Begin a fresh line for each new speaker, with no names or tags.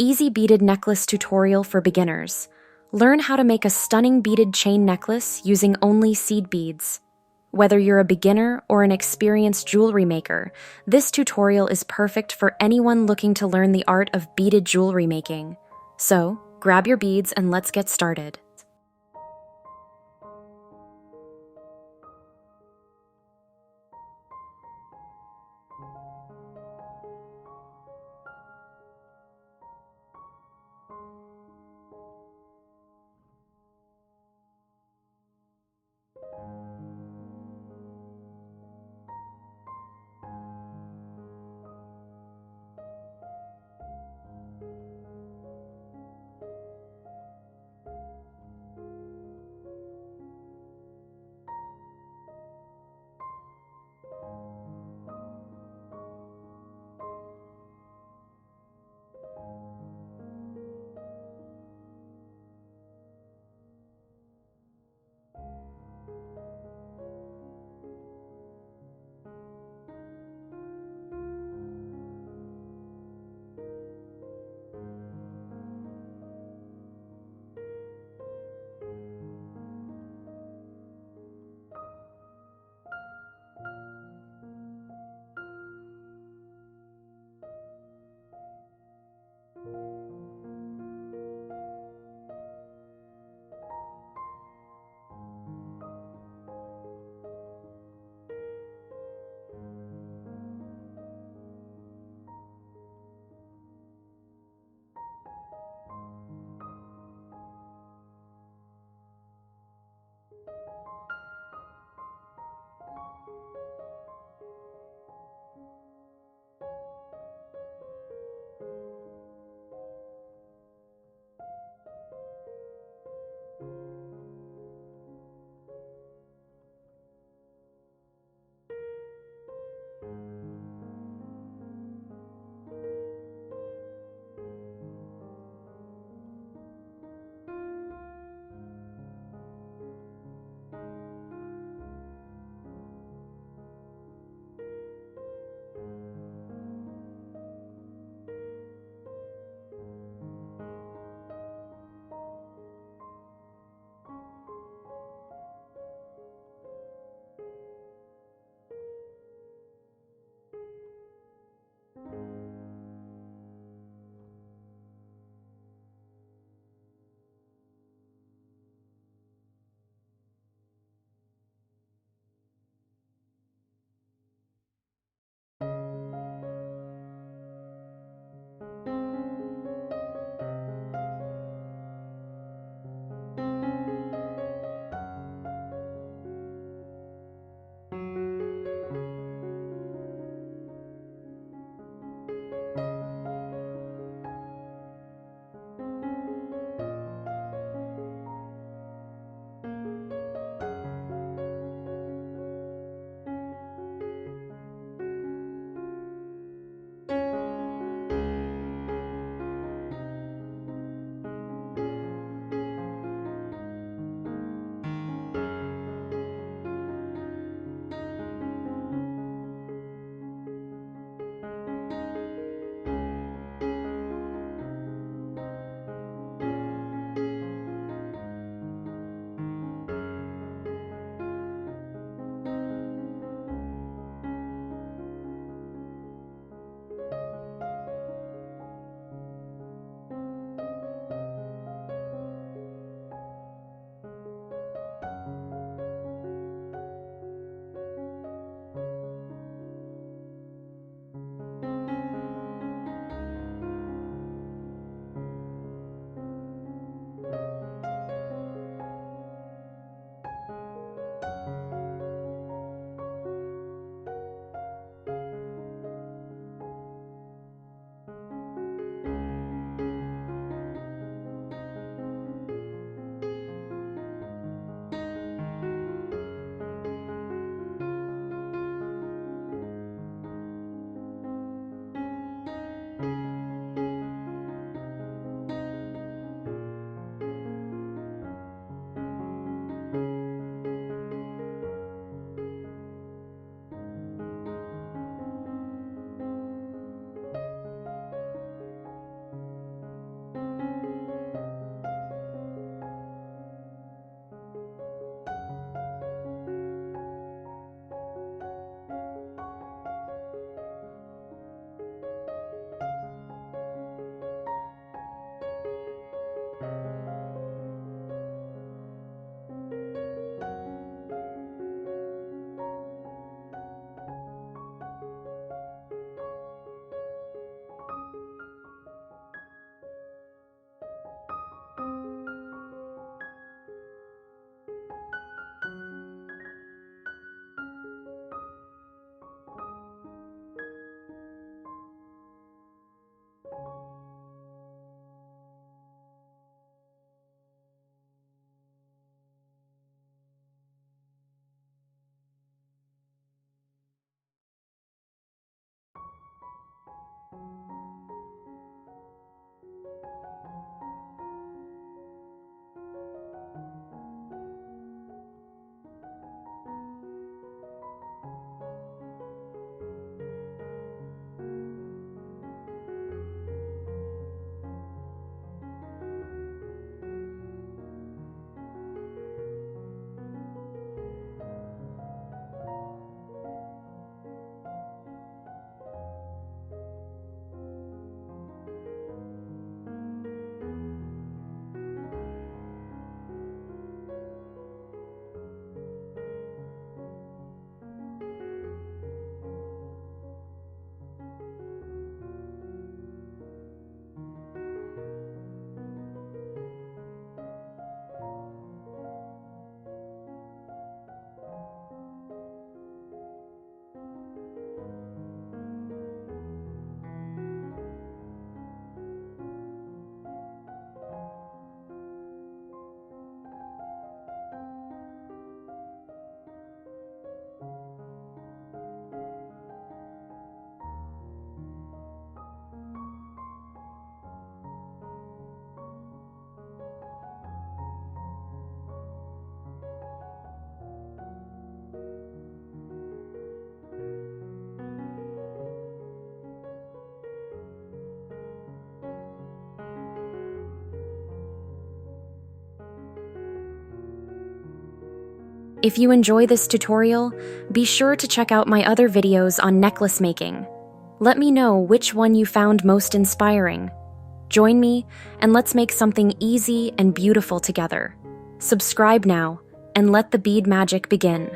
Easy beaded necklace tutorial for beginners. Learn how to make a stunning beaded chain necklace using only seed beads. Whether you're a beginner or an experienced jewelry maker, this tutorial is perfect for anyone looking to learn the art of beaded jewelry making. So, grab your beads and let's get started. If you enjoy this tutorial, be sure to check out my other videos on necklace making. Let me know which one you found most inspiring. Join me, and let's make something easy and beautiful together. Subscribe now, and let the bead magic begin.